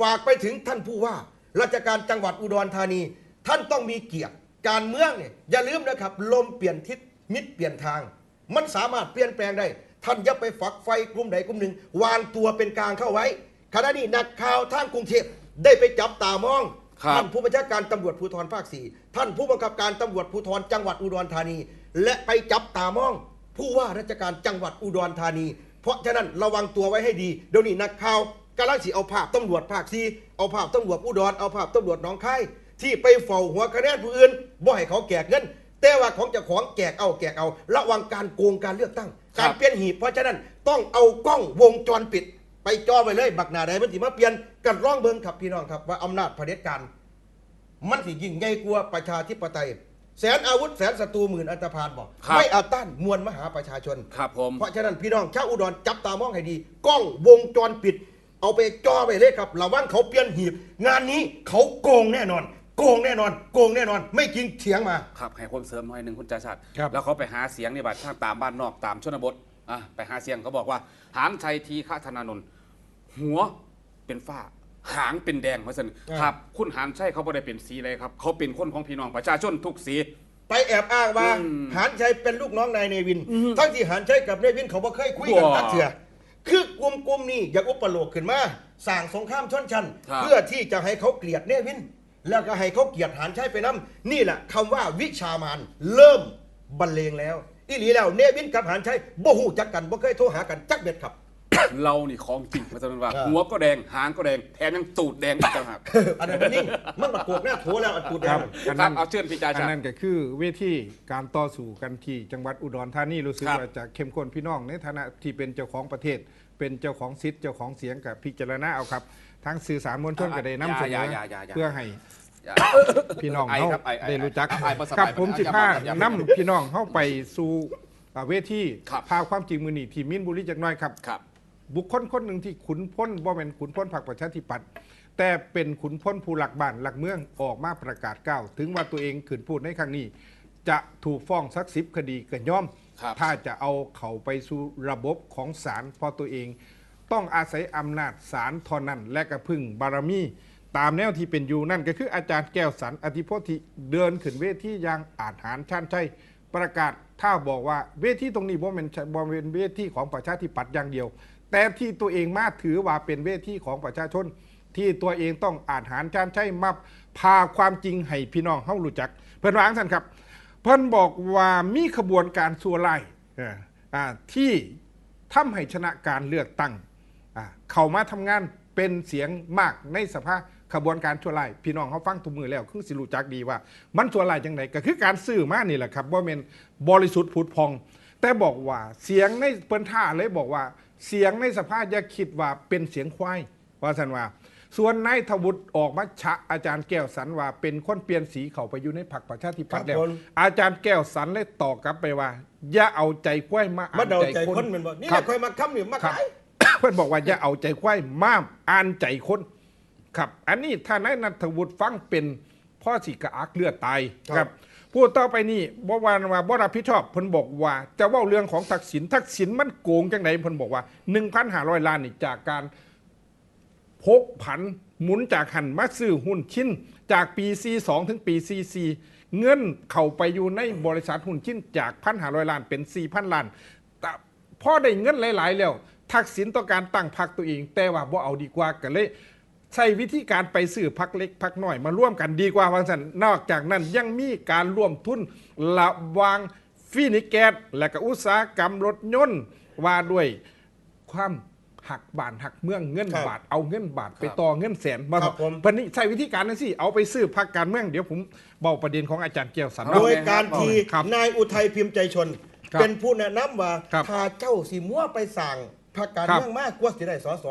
[SPEAKER 4] ฝากไปถึงท่านผู้ว่าราชการจังหวัดอุดรธานีท่านต้องมีเกียรติการเมืองเนี่ยอย่าลืมนะครับลมเปลี่ยนทิศมิตรเปลี่ยนทางมันสามารถเปลี่ยนแปลงได้ท่านอย่าไปฝักไฟกลุ่มใดกลุ่มหนึ่งวางตัวเป็นกลางเข้าไว้ขณะนี้นักข่าวทางกรุงเทพได้ไปจับตามองท่านผู้บัญชาการตำรวจภูธรภาค 4ท่านผู้บังคับการตำรวจภูธรจังหวัดอุดรธานีและไปจับตามองผู้ว่าราชการจังหวัดอุดรธานีเพราะฉะนั้นระวังตัวไว้ให้ดีเดี๋ยวนี้นักข่าวกำลังสิเอาภาพตำรวจภาค 4เอาภาพตำรวจอุดรเอาภาพตำรวจหนองคายที่ไปเฝ้าหัวคะแนนผู้อื่นบ่ให้เขาแจกเงินแต่ว่าของเจ้าของแจกเอาระวังการโกงการเลือกตั้งการเปลี่ยนหีบเพราะฉะนั้นต้องเอากล้องวงจรปิดไปจ่อไปเลยบักหน้าใดมันสิมาเปลี่ยนกันร้องเบิ่งครับพี่น้องครับว่าอำนาจเผด็จการมันสิยิ่งใหญ่กว่าประชาธิปไตยแสนอาวุธแสนศัตรูหมื่นอันธพาลบอกไม่อาจต้านมวลมหาประชาชน
[SPEAKER 1] ครับผม
[SPEAKER 4] เพราะฉะนั้นพี่น้องชาวอุดรจับตามองให้ดีกล้องวงจรปิดเอาไปจ่อไปเลยครับระวังเขาเปลี่ยนหีบงานนี้เขาโกงแน่นอนไม่จริงเถียงมา
[SPEAKER 1] ครับให้คนเสริมหน่อยหนึ่งคุณจ่าชาติแล้วเขาไปหาเสียงในบัตรตามบ้านนอกตามชนบทไปหาเสียงเขาบอกว่าหานชัยทีฆธนานนท์หัวเป็นฝ้าหางเป็นแดงเพราะฉะนั้นครับคุณหานชัยเขาไม่ได้เป็นสีเลยครับเขาเป็นคนของพี่น้องประชาชนทุกสี
[SPEAKER 4] ไปแอบอ้างว่าหานชัยเป็นลูกน้องนายเนวินทั้งที่หานชัยกับเนวินเขาบ่เคยคุยกันตักเถื่อคือกลุ่มนี้อยากอุปโลกขึ้นมาสร้างสงครามชนชั้นเพื่อที่จะให้เขาเกลียดเนวินแล้วก็ให้เขาเกลียดหานชัยไปนำนี่แหละคำว่าวิชามานเริ่มบรรเลงแล้ว อีหลีแล้วเนวินกับหานชัยบ่ฮู้จักกันบ่เคยโทรหากันจักเบ็ดครับ
[SPEAKER 1] เรานี่ของจริงมาจนว่า
[SPEAKER 4] เออ
[SPEAKER 1] หัวก็แดงหางก็แดงแถมยังตูดแดงอีกต่างหาก
[SPEAKER 4] อันนั้นนิ่งมันมาโกกหน้าโถแล้วอันตูดแด
[SPEAKER 5] ครั
[SPEAKER 4] ง
[SPEAKER 5] บ
[SPEAKER 1] ครับเอาเชิญพี่จ่า
[SPEAKER 5] อัน
[SPEAKER 1] ชา
[SPEAKER 5] นั้นก็คือเวทีการต่อสู้กันที่จังหวัดอุดรธานีรู้สึก
[SPEAKER 1] ครับ
[SPEAKER 5] ว่าจะเข้มข้นพี่น้องในฐานะที่เป็นเจ้าของประเทศ เป็นเจ้าของสิทธิ์เจ้าของเสียงกับพิจารณาเอาครับทั้งสื่อสารมวลชนก็ได้นำเสนอเพื่อให้พี่น้องเขาได้รู้จักครับผมสิพานํพี่น้องเข้าไปสู่เวทีพาความจริงมือนี่ที่มินบุรีจักหน้อยครับ
[SPEAKER 1] ครับ
[SPEAKER 5] บุคคลคนหนึ่งที่ขุนพ้นบ่เป็นขุนพ้นพรรคประชาธิปัตย์แต่เป็นขุนพ้นผู้หลักบ้านหลักเมืองออกมาประกาศก้าวถึงว่าตัวเองขืนพูดในครั้งนี้ จะถูกฟ้องสัก10 คดีก็ย่อม
[SPEAKER 1] ครับ
[SPEAKER 5] ถ้าจะเอาเขาไปสู่ระบบของศาลเพราะตัวเอง ต้องอาศัยอำนาจศาลเท่านั้นและกระพึ่งบารมี ตามแนวที่เป็นอยู่นั่นก็คืออาจารย์แก้วสันอธิโพธิเดินขึ้นเวทีอย่างอาจหารชาญชัยประกาศถ้าบอกว่าเวทีตรงนี้บ่เป็นเวทีของประชาธิปัตย์อย่างเดียว แต่ที่ตัวเองมาถือว่าเป็นเวทีของประชาชน ที่ตัวเองต้องอาจหารชาญชัยมาพาความจริงให้พี่น้องเฮารู้จัก เพิ่นว่าจังซั่นครับ เพิ่นบอกว่ามีขบวนการสัวไล่ที่ทำให้ชนะการเลือกตั้งเข้ามาทำงานเป็นเสียงมากในสภาขบวนการชั่วร้ายพี่น้องเขาฟังทุกมือแล้วคือสิรู้จักดีว่ามันชั่วร้ายจังไดก็คือการซื้อมานี่แหละครับบ่แม่นบริสุทธิ์ผุดพอง แต่บอกว่าเสียงในเปิ้นท่าเลยบอกว่าเสียงในสภาอย่าคิดว่าเป็นเสียงควายว่าซั่นว่าส่วนนายทวุฒิออกมาฉะอาจารย์แก้วสันว่าเป็นคนเปลี่ยนสีเข้าไปอยู่ในพรรคประชาธิปัตย์แล้วอาจารย์แก้วสันเลยตอบกลับไปว่าอย่าเอาใจควายมาอ่าน
[SPEAKER 4] เดา
[SPEAKER 5] ใจ
[SPEAKER 4] ใจ
[SPEAKER 5] คน
[SPEAKER 4] คนแมันบ่นี่แหละค่อยมาค้ำนี่มา
[SPEAKER 5] ครับ
[SPEAKER 4] ขาย
[SPEAKER 5] เพื่อนบอกว่าอย่าเอาใจควายมาอ่านใจคนครับอันนี้ถ้านายนัทวุฒิฟังเป็นพ่อสิกระอักเลือดตายครับพูดต่อไปนี่บ่ว่าบ่รับผิดชอบเพิ่นบอกว่าจะเว้าเรื่องของทักษิณมันโกงจังไดเพิ่นบอกว่า 1,500 ล้านนี่จากการพกผันหมุนจากหันมาซื้อหุ้นชิ้นจากปี 42 ถึงปี 44 เงินเข้าไปอยู่ในบริษัทหุ้นชิ้นจาก 1,500 ล้านเป็น 4,000 ล้านแต่พอได้เงินหลายๆแล้วทักษิณต้องการตั้งพรรคตัวเองแต่ว่าบ่เอาดีกว่าก็เลยใช้วิธีการไปซื้อพรรคเล็กพรรคน้อยมาร่วมกันดีกว่าว่าซั่นนอกจากนั้นยังมีการร่วมทุนระหว่างฟินิกแก๊สและก็อุตสาหกรรมรถยนต์ว่าด้วยความหักบ้านหักเมืองเงินบาทเอาเงินบาทไปต่อเงินแสนมา
[SPEAKER 4] ครับผม
[SPEAKER 5] เพิ่นนี่ใช้วิธีการนั้นสิเอาไปซื้อพรรคการเมืองเดี๋ยวผมเบาประเด็นของอาจารย์เกียวสัน
[SPEAKER 4] โดยการที่
[SPEAKER 5] ครับ
[SPEAKER 4] นายอุทัยพิมพ์ใจชน
[SPEAKER 5] ครับ
[SPEAKER 4] เป็นผู้แนะนำว่า
[SPEAKER 5] ครับ
[SPEAKER 4] ถ้าเจ้าสิมั่วไปสั่งพรรคการ
[SPEAKER 5] ครับ
[SPEAKER 4] เมืองมากกว่าสิได้สส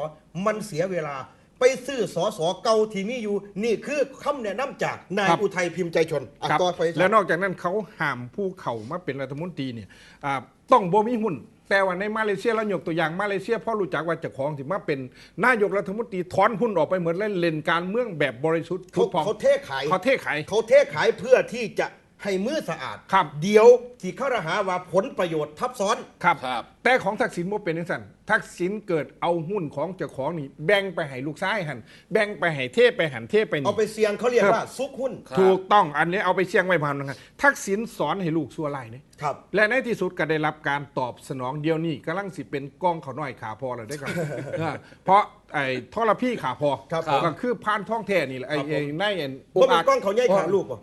[SPEAKER 4] มันเสียเวลาไปซื้อสสเก่าที่มีอยู่นี่คือคำแนะนำจากนายอุทัยพิมพ์ใจชนอ่ะ
[SPEAKER 5] ครับ
[SPEAKER 4] ต่อไป
[SPEAKER 5] แล้วนอกจากนั้นเขาห้ามผู้เขามาเป็นรัฐมนตรีเนี่ยต้องบ่มีหุ้นแต่ว่าในมาเลเซียเรายกตัวอย่างมาเลเซียเพราะรู้จักว่าเจ้าของที่มาเป็นนายกรัฐมนตรีถอนหุ้นออกไปเหมือนเล่นการเมืองแบบบริสุทธิ์
[SPEAKER 4] เขาเทขาย
[SPEAKER 5] เขาเทขาย
[SPEAKER 4] เขาเทขายเพื่อที่จะให้มือสะอาด
[SPEAKER 5] ครับ
[SPEAKER 4] เดี๋ยวที่เข้าหาว่าผลประโยชน์ทับซ้อน
[SPEAKER 5] ครับ
[SPEAKER 1] ครับ
[SPEAKER 5] แต่ของทักษิณบ่เป็นจังซั่นทักษิณเกิดเอาหุ้นของเจ้าของนี่แบ่งไปให้ลูกชายหันแบ่งไปให้เทพไปหันเทพไปนี่
[SPEAKER 4] เอาไปเสี่ยงเขาเรียก
[SPEAKER 5] ครับ
[SPEAKER 4] ว่าซุกหุ้น
[SPEAKER 1] ครับ
[SPEAKER 5] ถูกต้องอันนี้เอาไปเชียงไว้พานนะครับทักษิณสอนให้ลูกสัวไล่เนี่ย
[SPEAKER 4] ครับ
[SPEAKER 5] และในที่สุดก็ได้รับการตอบสนองเดียวนี้กำลังสิเป็นกล้องเขาน้อยขาพอเลยได้ครับ เพราะไอ้ทรพี่ขาพอ
[SPEAKER 4] ครับผม
[SPEAKER 5] ก็คือพานท่องแท้นี่แหละไอ้
[SPEAKER 4] ครับผม
[SPEAKER 5] ไอ้ในไอ้
[SPEAKER 4] ว่ามันกล้องเขาใหญ่ขาลูกป่ะ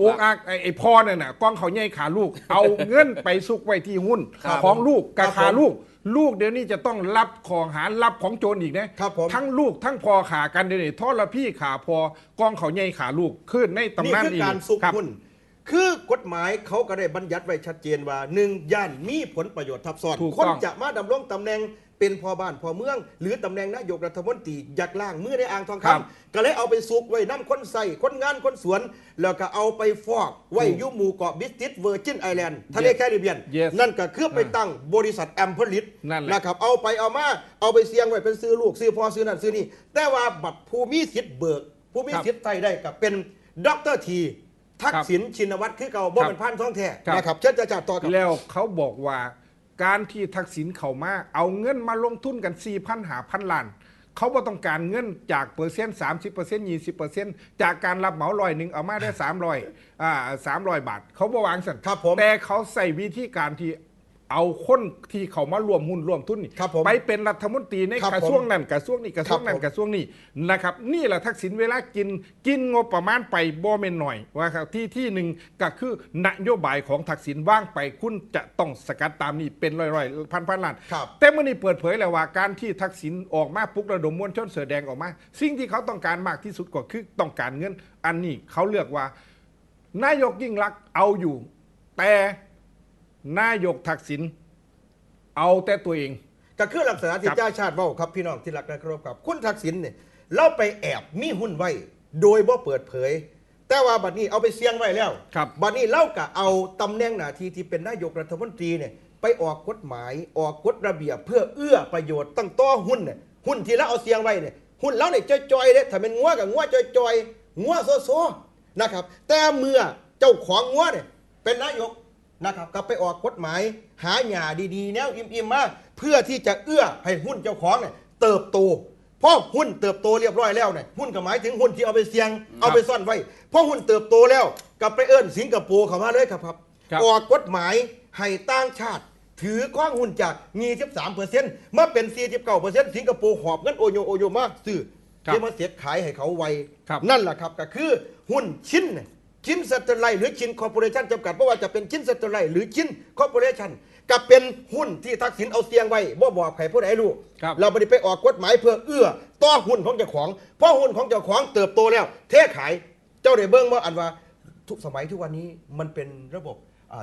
[SPEAKER 5] อกอักไอ้พ่อเนี่ยน่ะกล้องเขาใหญ่ขาลูก เอาเงินไปซุกไว้ที่หุ้น
[SPEAKER 4] ครับ
[SPEAKER 5] ของลูกกับ
[SPEAKER 4] ครับ
[SPEAKER 5] ขาลูก ลูกเดี๋ยวนี้จะต้องรับของหารับของโจรอีกนะครับ
[SPEAKER 4] ผม
[SPEAKER 5] ทั้งลูกทั้งพ่อขากันเดี๋ยวนี้ทรพี่ขาพอกล้องเขาใหญ่ขาลูกขึ้นในตำ
[SPEAKER 4] นี่
[SPEAKER 5] นาน
[SPEAKER 4] คือ
[SPEAKER 5] อีก
[SPEAKER 4] การซุก
[SPEAKER 5] ครับ
[SPEAKER 4] หุ้น คือกฎหมายเขาก็ได้บัญญัติไว้ชัดเจนว่าหนึ่งย่านมีผลประโยชน์ทับซ้อน
[SPEAKER 5] ถูก
[SPEAKER 4] คน
[SPEAKER 5] ต้อง
[SPEAKER 4] จะมาดำรงตำแหน่งเป็นพ่อบ้านพ่อเมือง หรือตำแหน่งนายกรัฐมนตรีอยากล่างมือในอ่างทอง
[SPEAKER 5] ครับ
[SPEAKER 4] คำก็เลยเอาไปซุกไว้น้ำคนใส่คนงานคนสวน แล้วก็เอาไปฟอกไว้อยุ่หมู่เกาะบิสติสเวอร์จินไอแลนด์ทะเลแคริบเบียน
[SPEAKER 5] Yes
[SPEAKER 4] นั่นก็คือไปตั้งบริษัทแอมเพลิส
[SPEAKER 5] นั่นแหละ
[SPEAKER 4] นะครับเอาไปเอามาเอาไปเสี่ยงไว้เป็นซื้อลูกซื้อพ่อซื้อนั่นซื้อนี่แต่ว่าบัตรผู้มีสิทธิ์เบิกผู้มีสิทธิ์ไต่ได้กับเป็นดรทีทักษิณชินวัตรคือเก่าบ่เป็นพันท้องแท้
[SPEAKER 5] ครับ
[SPEAKER 4] นะครับเชิญจะจัดต่อกับ
[SPEAKER 5] แล้วเขาบอกว่าการที่ทักษิณเข้ามาเอาเงินมาลงทุนกัน 4,000 หาพันล้าน เขาบ่ต้องการเงินจากเปอร์เซ็นต์ 30% 20%จากการรับเหมาร้อยหนึ่งเอามาได้300 บาท เขาบ่วางสั่น
[SPEAKER 4] ครับผม
[SPEAKER 5] แต่เขาใส่วิธีการที่ เอาคนที่เขามารวมหุ้นรวมทุนนี่
[SPEAKER 4] ครับผม
[SPEAKER 5] ไปเป็นรัฐมนตรีใน
[SPEAKER 4] ครับ
[SPEAKER 5] กระทรวงนั้นกระทรวงนี้กระทรวงนั้น
[SPEAKER 4] ครับผม
[SPEAKER 5] กระทรวงนี้นะครับนี่แหละทักษิณเวลากินงบประมาณไปบ่แม่นหน่อยว่าครับที่หนึ่งก็คือนโยบายของทักษิณว่างไปคุณจะต้องสกัดตามนี้เป็นร้อยๆพันล้าน
[SPEAKER 4] ครับ
[SPEAKER 5] แต่เมื่อนี้เปิดเผยแล้วว่าการที่ทักษิณออกมาปลุกระดมมวลชนเสือแดงออกมา สิ่งที่เขาต้องการมากที่สุดก็คือต้องการเงินอันนี้เขาเลือกว่านายกยิ่งลักษณ์เอาอยู่ แต่นายกทักษิณเอาแต่ตัวเอง
[SPEAKER 4] ก็คือลักษณะที่
[SPEAKER 5] ครับ
[SPEAKER 4] เจ้าชาติเว้าครับพี่น้องที่รักและเคารพครับคุณทักษิณเนี่ยเราไปแอบมีหุ้นไว้โดยบ่เปิดเผย แต่ว่าบัดนี้เอาไปเสี่ยงไว้แล้ว
[SPEAKER 5] ครับ
[SPEAKER 4] บัดนี้เราก็เอาตำแหน่งหน้าที่ที่เป็นนายกรัฐมนตรีเนี่ยไปออกกฎหมายออกกฎระเบียบเพื่อเอื้อประโยชน์ตั้งต่อหุ้นเนี่ยหุ้นที่เราเอาเสี่ยงไว้เนี่ยหุ้นเราเนี่ยจอยๆเนี่ยถ้าเป็นงัวกับงัวจอยๆงัวโซนะครับแต่เมื่อเจ้าของงัวเนี่ยเป็นนายกนะครับก็ไปออกกฎหมายหาหญ้าดีๆแนวอิ่มๆมาเพื่อที่จะเอื้อให้หุ้นเจ้าของเนี่ยเติบโตพอหุ้นเติบโตเรียบร้อยแล้วเนี่ยหุ้นก็หมายถึงหุ้นที่เอาไปเสี่ยงเอาไปซ่อนไว้พอหุ้นเติบโตแล้วก็ไปเอิ้นสิงคโปร์เข้ามาเลยครับ
[SPEAKER 5] ครับ
[SPEAKER 4] ออกกฎหมายให้ต่างชาติ ถือข้องหุ้นจาก 23%มาเป็น 49%สิงคโปร์หอบเงินโอโยมาซื้อ
[SPEAKER 5] ครับ
[SPEAKER 4] ที่มาเสียขายให้เขาไว
[SPEAKER 5] ครับ
[SPEAKER 4] นั่นแหละครับก็คือหุ้นชิ้นเนี่ยชิ้นสเตอร์ไลท์หรือชิ้นคอร์ปอเรชั่นจำกัดเพราะว่าจะเป็นชิ้นสเตอร์ไลท์หรือชิ้นคอร์ปอเรชั่นกับเป็นหุ้นที่ทักษิณเอาเสียงไว้บ่บอกใครผู้ใดรู้
[SPEAKER 5] ครับ
[SPEAKER 4] เราไม่ได้ไปออกกฎหมายเพื่อเอื้อต่อหุ้นของเจ้าของเพราะหุ้นของเจ้าของเติบโตแล้วเทขายเจ้าได้เบิ่งว่าอันว่าทุกสมัยทุกวันนี้มันเป็นระบบ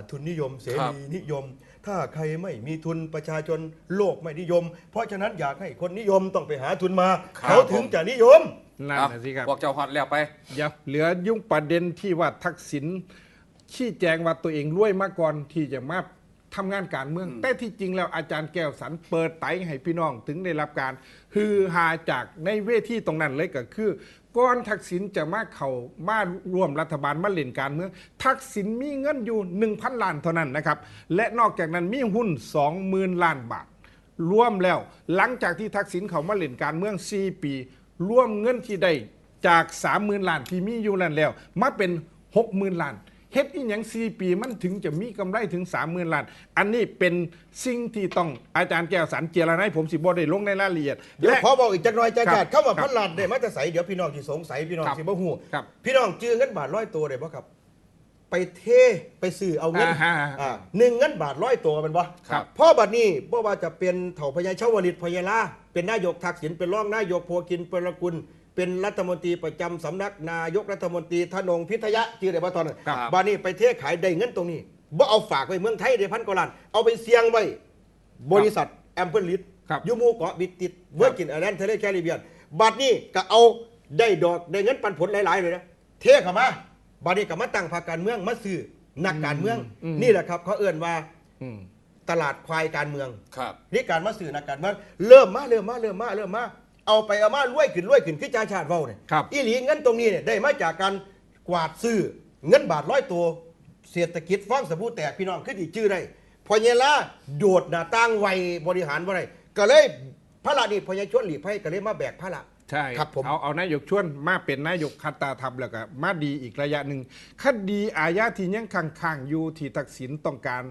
[SPEAKER 4] ทุนนิยมเส
[SPEAKER 1] ครับ
[SPEAKER 4] รีนิยม ถ้าใครไม่มีทุนประชาชนโลกไม่นิยม เพราะฉะนั้นอยากให้คนนิยมต้องไปหาทุนมา
[SPEAKER 1] ครับ
[SPEAKER 4] เขาถึงจะนิยม
[SPEAKER 5] นั่น
[SPEAKER 1] เอา
[SPEAKER 5] นะสิครับ
[SPEAKER 1] พวกเจ้าฮอดแล้วไป
[SPEAKER 5] อย่าเหลือยุ่งประเด็นที่ว่าทักษิณชี้แจงว่าตัวเองรวยมาก่อนที่จะมาทำงานการเมือง แต่ที่จริงแล้วอาจารย์แก้วสันเปิดไตให้พี่น้องถึงได้รับการฮือฮาจากในเวทีตรงนั้นเลยก็คือก่อนทักษิณจะมาเข้ามาร่วมรัฐบาลมาเล่นการเมือง ทักษิณมีเงินอยู่ 1,000 ล้านเท่านั้นนะครับและนอกจากนั้นมีหุ้น 20,000 ล้านบาท รวมแล้วหลังจากที่ทักษิณเขามาเล่นการเมือง 4 ปีรวมเงินที่ได้จาก 30,000 ล้านที่มีอยู่นั่นแล้วมาเป็น 60,000 ล้านเฮ็ดอีหยัง4 ปีมันถึงจะมีกำไรถึง 30,000 ล้าน อันนี้เป็นสิ่งที่ต้องอาจารย์แก้วสันเจรนายผมสิบ่ได้ลงในรายละเอียด
[SPEAKER 4] เดี๋ยว
[SPEAKER 5] และ
[SPEAKER 4] ขอบอกอีกจักหน่อยจ้า
[SPEAKER 5] ครับ
[SPEAKER 4] ญาติเข้ามา
[SPEAKER 5] ครับ
[SPEAKER 4] พันล้านได้มาจะใสเดี๋ยวพี่น้องที่สงสัยพี่น้อง
[SPEAKER 5] ครับ
[SPEAKER 4] สิบ่ฮู้
[SPEAKER 5] ครับ
[SPEAKER 4] พี่น้องจื้อเงินบาท100ตัวได้บ่ครับ ไปเทไปซื้อเอาเงิน หนึ่งเงินบาท100ตัวเป็นบ่
[SPEAKER 5] ครับ
[SPEAKER 4] พ่อบัดนี้บ่ว่าจะเป็นเถ่าพญาชาวลิตพญาลาเป็นนายกทักษิณเป็นรองนายกโพคินปรกุลเป็นรัฐมนตรีประจำสำนักนายกรัฐมนตรีธนงพิทยะชื่อได้บ่ตอนนั้น
[SPEAKER 5] ครับ
[SPEAKER 4] บัดนี้ไปเทขายได้เงินตรงนี้บ่เอาฝากไว้เมืองไทยได้1,000 กว่าล้านเอาไปเสี่ยงไว้บริษัทแอมเปิลลิส
[SPEAKER 5] ครับ
[SPEAKER 4] ยูหมูเกาะบิดติดเวอร์กินไอแลนด์ทะเลแคริบเบียนบัดนี้ก็เอาได้ดอกได้เงินปันผลหลายๆเลยนะเทเข้ามาบัดนี้ก็มาตั้งพรรคการเมืองมาซื้อนักการเมือง นี่แหละครับเขาเอื้อนว่า
[SPEAKER 5] อืม
[SPEAKER 4] ตลาดควายการเมือง
[SPEAKER 1] ครับ
[SPEAKER 4] นี่การมาซื้อนักการเมืองเริ่มมาเอาไปเอามารวยขึ้นคือจ่าชาติเว้าเนี่ย
[SPEAKER 5] ครับ
[SPEAKER 4] อีหลีเงินตรงนี้เนี่ยได้มาจากการกวาดซื้อเงินบาท100ตัวเศรษฐกิจฟ้องสบู่แตกพี่น้องขึ้นอีกชื่อได้พอเยล่าโดดหน้าต่างไวบริหารบ่ได้ก็เลยพระรานี่พญาชวนหลีกภัยก็เลยมาแบกพระละ
[SPEAKER 5] ใช่
[SPEAKER 4] ครับผม
[SPEAKER 5] เอานายกชวนมาเป็นนายกคัตตาทำแล้วก็มาดีอีกระยะหนึ่งคดีอาญาที่ยังค้างๆอยู่ที่ทักษิณต้องการ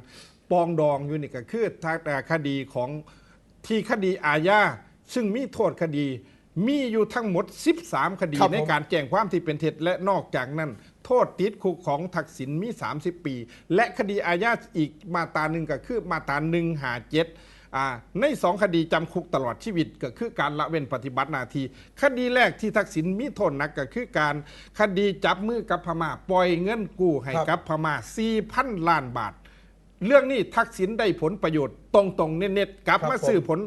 [SPEAKER 5] ปองดองอยู่นี่ก็คือคดีของที่คดีอาญาซึ่งมีโทษคดีมีอยู่ทั้งหมด 13 คดี
[SPEAKER 4] ครับผม
[SPEAKER 5] ในการแจ้งความที่เป็นเท็จและนอกจากนั้น โทษติดคุกของทักษิณมี 30 ปี และคดีอาญาอีกมาตราหนึ่งก็คือมาตรา157ใน2 คดีจำคุกตลอดชีวิตก็คือการละเว้นปฏิบัติหน้าที่คดีแรกที่ทักษิณมีโทษหนักก็คือการคดีจับมือกับพม่าปล่อยเงินกู้ให้กับพม่า 4,000 ล้านบาท เรื่องนี้ทักษิณได้ผลประโยชน์ตรงๆเน็ตๆกลับ
[SPEAKER 4] ครับ
[SPEAKER 5] มา
[SPEAKER 4] ผม
[SPEAKER 5] ซื้อผล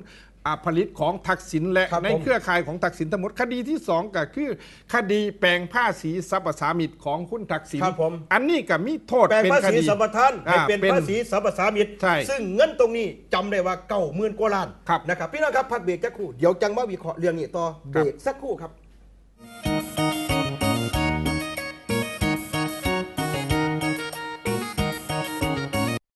[SPEAKER 5] ผลิตของทักษิณและ
[SPEAKER 4] ครับ
[SPEAKER 5] ใน
[SPEAKER 4] ผม
[SPEAKER 5] เครือข่ายของทักษิณทั้งหมด คดีที่ 2 ก็คือ คดีแปลงภาษีสรรพสามิตของคุณทักษิณ
[SPEAKER 4] ครับผม
[SPEAKER 5] อันนี้ก็มีโทษ
[SPEAKER 4] แปลง
[SPEAKER 5] เป็น
[SPEAKER 4] ภา
[SPEAKER 5] ค
[SPEAKER 4] ษี
[SPEAKER 5] ดี
[SPEAKER 4] สัมปทานให้เป็น
[SPEAKER 5] เป็น
[SPEAKER 4] ภาษีสรรพสามิต
[SPEAKER 5] ใช่
[SPEAKER 4] ซึ่งเงินตรงนี้จำได้ว่า90,000 กว่าล้าน
[SPEAKER 5] ครับ
[SPEAKER 4] นะครับพี่น้องครับพักเบรกสักครู่เดี๋ยวจังมาวิเคราะห์เรื่องนี้ต่อเบรกสักครู่ครับ